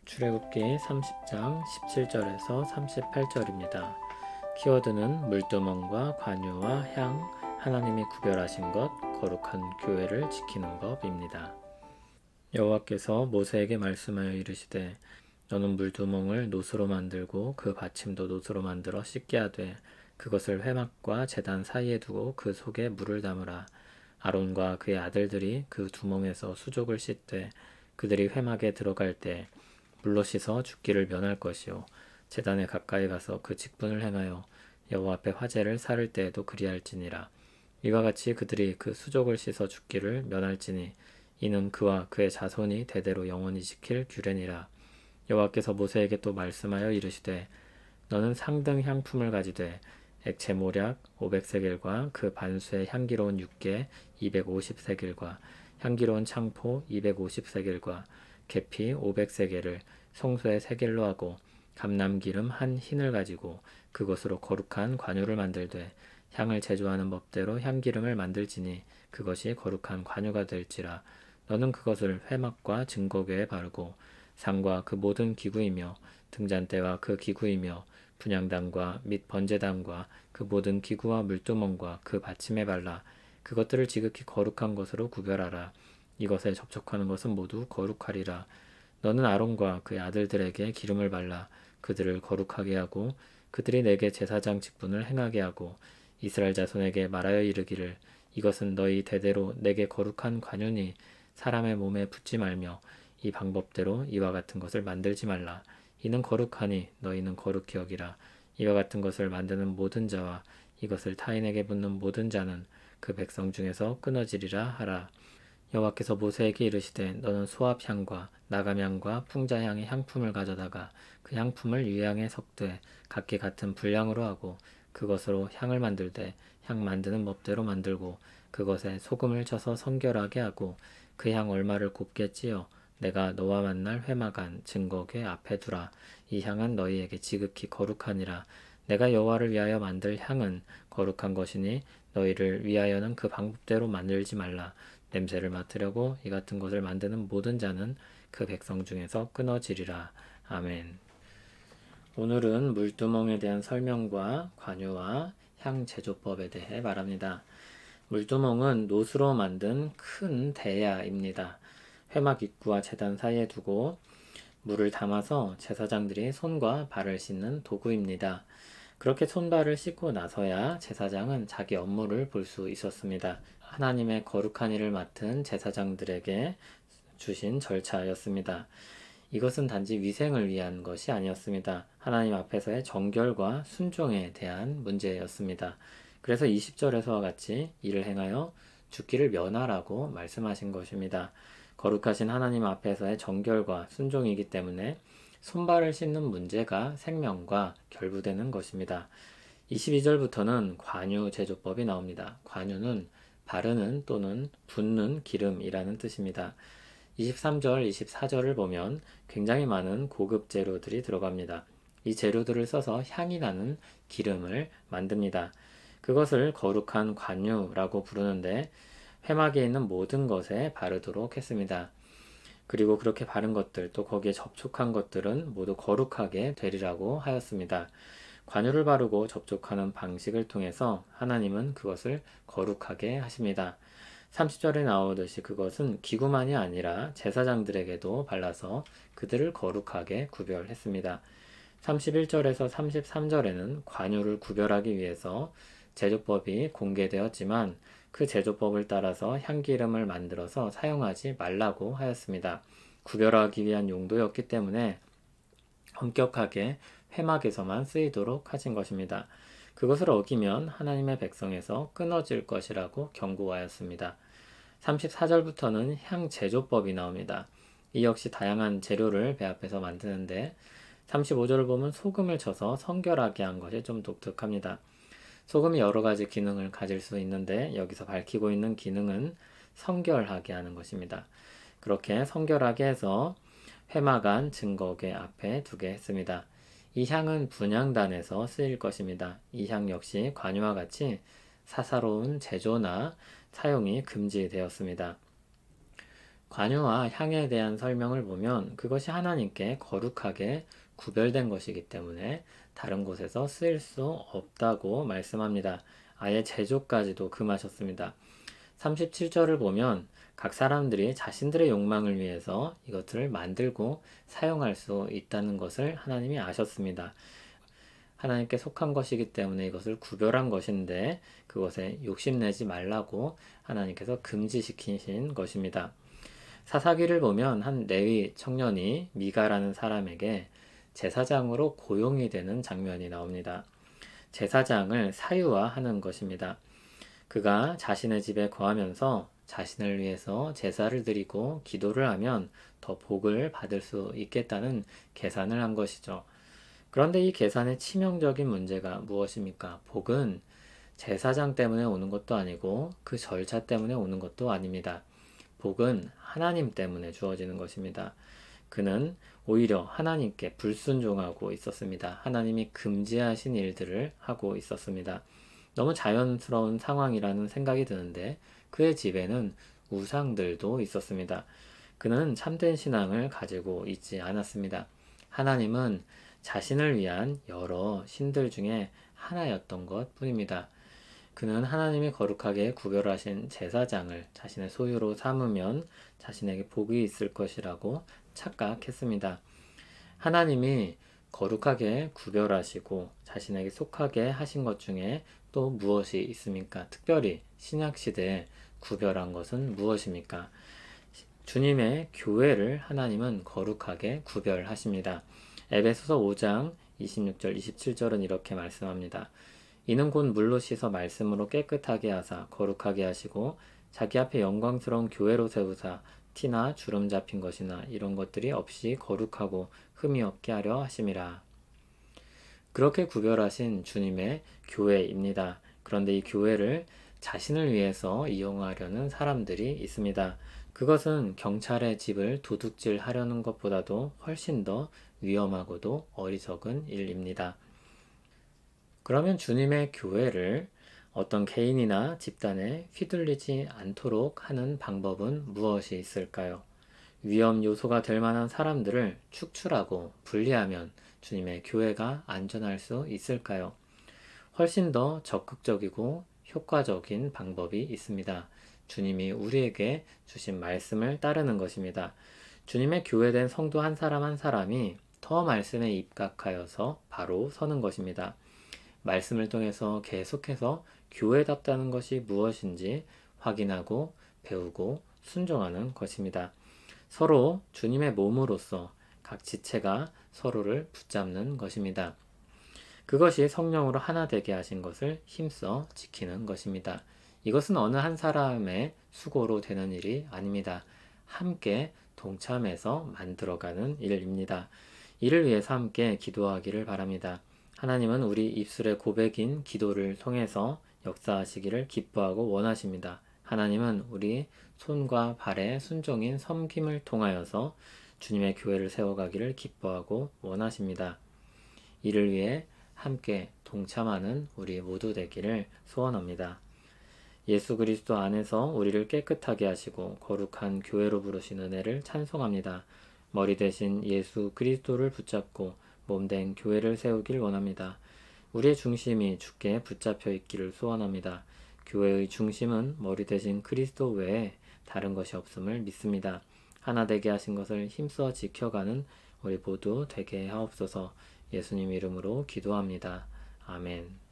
출애굽기 30장 17절에서 38절입니다. 키워드는 물두멍과 관유와 향, 하나님이 구별하신 것, 거룩한 교회를 지키는 법입니다. 여호와께서 모세에게 말씀하여 이르시되 너는 물두멍을 노수로 만들고 그 받침도 노수로 만들어 씻게 하되 그것을 회막과 제단 사이에 두고 그 속에 물을 담으라. 아론과 그의 아들들이 그 두멍에서 수족을 씻되 그들이 회막에 들어갈 때 물로 씻어 죽기를 면할 것이요 제단에 가까이 가서 그 직분을 행하여 여호와 앞에 화제를 살을 때에도 그리할지니라. 이와 같이 그들이 그 수족을 씻어 죽기를 면할지니 이는 그와 그의 자손이 대대로 영원히 지킬 규례니라. 여호와께서 모세에게 또 말씀하여 이르시되 너는 상등 향품을 가지되 액체 모략 500세겔과 그 반수의 향기로운 육개 250세겔과 향기로운 창포 250세겔과 계피 500세겔을 송소의 세겔로 하고 감람기름 한 흰을 가지고 그것으로 거룩한 관유를 만들되 향을 제조하는 법대로 향기름을 만들지니 그것이 거룩한 관유가 될지라. 너는 그것을 회막과 증거궤에 바르고 상과 그 모든 기구이며 등잔대와 그 기구이며 분향단과 및 번제단과 그 모든 기구와 물두멍과 그 받침에 발라 그것들을 지극히 거룩한 것으로 구별하라. 이것에 접촉하는 것은 모두 거룩하리라. 너는 아론과 그의 아들들에게 기름을 발라 그들을 거룩하게 하고 그들이 내게 제사장 직분을 행하게 하고 이스라엘 자손에게 말하여 이르기를 이것은 너희 대대로 내게 거룩한 관유니 사람의 몸에 붓지 말며 이 방법대로 이와 같은 것을 만들지 말라. 이는 거룩하니 너희는 거룩히 여기라. 이와 같은 것을 만드는 모든 자와 이것을 타인에게 붓는 모든 자는 그 백성 중에서 끊어지리라 하라. 여호와께서 모세에게 이르시되 너는 소합향과 나감향과 풍자향의 향품을 가져다가 그 향품을 유향에 섞되 각기 같은 분량으로 하고 그것으로 향을 만들되 향 만드는 법대로 만들고 그것에 소금을 쳐서 성결하게 하고 그 향 얼마를 곱게 찌어 내가 너와 만날 회막안 증거궤 앞에 두라. 이 향은 너희에게 지극히 거룩하니라. 내가 여호와를 위하여 만들 향은 거룩한 것이니 너희를 위하여는 그 방법대로 만들지 말라. 냄새를 맡으려고 이 같은 것을 만드는 모든 자는 그 백성 중에서 끊어지리라. 아멘. 오늘은 물두멍에 대한 설명과 관유와 향 제조법에 대해 말합니다. 물두멍은 노수로 만든 큰 대야입니다. 회막 입구와 제단 사이에 두고 물을 담아서 제사장들이 손과 발을 씻는 도구입니다. 그렇게 손발을 씻고 나서야 제사장은 자기 업무를 볼 수 있었습니다. 하나님의 거룩한 일을 맡은 제사장들에게 주신 절차였습니다. 이것은 단지 위생을 위한 것이 아니었습니다. 하나님 앞에서의 정결과 순종에 대한 문제였습니다. 그래서 20절에서와 같이 이를 행하여 죽기를 면하라고 말씀하신 것입니다. 거룩하신 하나님 앞에서의 정결과 순종이기 때문에 손발을 씻는 문제가 생명과 결부되는 것입니다. 22절부터는 관유 제조법이 나옵니다. 관유는 바르는 또는 붓는 기름이라는 뜻입니다. 23절, 24절을 보면 굉장히 많은 고급 재료들이 들어갑니다. 이 재료들을 써서 향이 나는 기름을 만듭니다. 그것을 거룩한 관유라고 부르는데 회막에 있는 모든 것에 바르도록 했습니다. 그리고 그렇게 바른 것들 또 거기에 접촉한 것들은 모두 거룩하게 되리라고 하였습니다. 관유를 바르고 접촉하는 방식을 통해서 하나님은 그것을 거룩하게 하십니다. 30절에 나오듯이 그것은 기구만이 아니라 제사장들에게도 발라서 그들을 거룩하게 구별했습니다. 31절에서 33절에는 관유를 구별하기 위해서 제조법이 공개되었지만 그 제조법을 따라서 향기름을 만들어서 사용하지 말라고 하였습니다. 구별하기 위한 용도였기 때문에 엄격하게 회막에서만 쓰이도록 하신 것입니다. 그것을 어기면 하나님의 백성에서 끊어질 것이라고 경고하였습니다. 34절부터는 향 제조법이 나옵니다. 이 역시 다양한 재료를 배합해서 만드는데 35절을 보면 소금을 쳐서 성결하게 한 것이 좀 독특합니다. 소금이 여러 가지 기능을 가질 수 있는데 여기서 밝히고 있는 기능은 성결하게 하는 것입니다. 그렇게 성결하게 해서 회막안 증거궤 앞에 두게 했습니다. 이 향은 분향단에서 쓰일 것입니다. 이 향 역시 관유와 같이 사사로운 제조나 사용이 금지되었습니다. 관유와 향에 대한 설명을 보면 그것이 하나님께 거룩하게 구별된 것이기 때문에 다른 곳에서 쓰일 수 없다고 말씀합니다. 아예 제조까지도 금하셨습니다. 37절을 보면 각 사람들이 자신들의 욕망을 위해서 이것들을 만들고 사용할 수 있다는 것을 하나님이 아셨습니다. 하나님께 속한 것이기 때문에 이것을 구별한 것인데 그것에 욕심내지 말라고 하나님께서 금지시키신 것입니다. 사사기를 보면 한 레위 청년이 미가라는 사람에게 제사장으로 고용이 되는 장면이 나옵니다. 제사장을 사유화하는 것입니다. 그가 자신의 집에 거하면서 자신을 위해서 제사를 드리고 기도를 하면 더 복을 받을 수 있겠다는 계산을 한 것이죠. 그런데 이 계산의 치명적인 문제가 무엇입니까? 복은 제사장 때문에 오는 것도 아니고 그 절차 때문에 오는 것도 아닙니다. 복은 하나님 때문에 주어지는 것입니다. 그는 오히려 하나님께 불순종하고 있었습니다. 하나님이 금지하신 일들을 하고 있었습니다. 너무 자연스러운 상황이라는 생각이 드는데 그의 집에는 우상들도 있었습니다. 그는 참된 신앙을 가지고 있지 않았습니다. 하나님은 자신을 위한 여러 신들 중에 하나였던 것 뿐입니다. 그는 하나님이 거룩하게 구별하신 제사장을 자신의 소유로 삼으면 자신에게 복이 있을 것이라고 착각했습니다. 하나님이 거룩하게 구별하시고 자신에게 속하게 하신 것 중에 또 무엇이 있습니까? 특별히 신약시대에 구별한 것은 무엇입니까? 주님의 교회를 하나님은 거룩하게 구별하십니다. 에베소서 5장 26절 27절은 이렇게 말씀합니다. 이는 곧 물로 씻어 말씀으로 깨끗하게 하사 거룩하게 하시고 자기 앞에 영광스러운 교회로 세우사 티나 주름 잡힌 것이나 이런 것들이 없이 거룩하고 흠이 없게 하려 하심이라. 그렇게 구별하신 주님의 교회입니다. 그런데 이 교회를 자신을 위해서 이용하려는 사람들이 있습니다. 그것은 경찰의 집을 도둑질 하려는 것보다도 훨씬 더 위험하고도 어리석은 일입니다. 그러면 주님의 교회를 어떤 개인이나 집단에 휘둘리지 않도록 하는 방법은 무엇이 있을까요? 위험 요소가 될 만한 사람들을 축출하고 분리하면 주님의 교회가 안전할 수 있을까요? 훨씬 더 적극적이고 효과적인 방법이 있습니다. 주님이 우리에게 주신 말씀을 따르는 것입니다. 주님의 교회된 성도 한 사람 한 사람이 더 말씀에 입각하여서 바로 서는 것입니다. 말씀을 통해서 계속해서 교회답다는 것이 무엇인지 확인하고 배우고 순종하는 것입니다. 서로 주님의 몸으로서 각 지체가 서로를 붙잡는 것입니다. 그것이 성령으로 하나 되게 하신 것을 힘써 지키는 것입니다. 이것은 어느 한 사람의 수고로 되는 일이 아닙니다. 함께 동참해서 만들어가는 일입니다. 이를 위해서 함께 기도하기를 바랍니다. 하나님은 우리 입술의 고백인 기도를 통해서 역사하시기를 기뻐하고 원하십니다. 하나님은 우리 손과 발의 순종인 섬김을 통하여서 주님의 교회를 세워가기를 기뻐하고 원하십니다. 이를 위해 함께 동참하는 우리 모두 되기를 소원합니다. 예수 그리스도 안에서 우리를 깨끗하게 하시고 거룩한 교회로 부르신 은혜를 찬송합니다. 머리 대신 예수 그리스도를 붙잡고 몸된 교회를 세우길 원합니다. 우리의 중심이 주께 붙잡혀 있기를 소원합니다. 교회의 중심은 머리 대신 그리스도 외에 다른 것이 없음을 믿습니다. 하나 되게 하신 것을 힘써 지켜가는 우리 모두 되게 하옵소서. 예수님 이름으로 기도합니다. 아멘.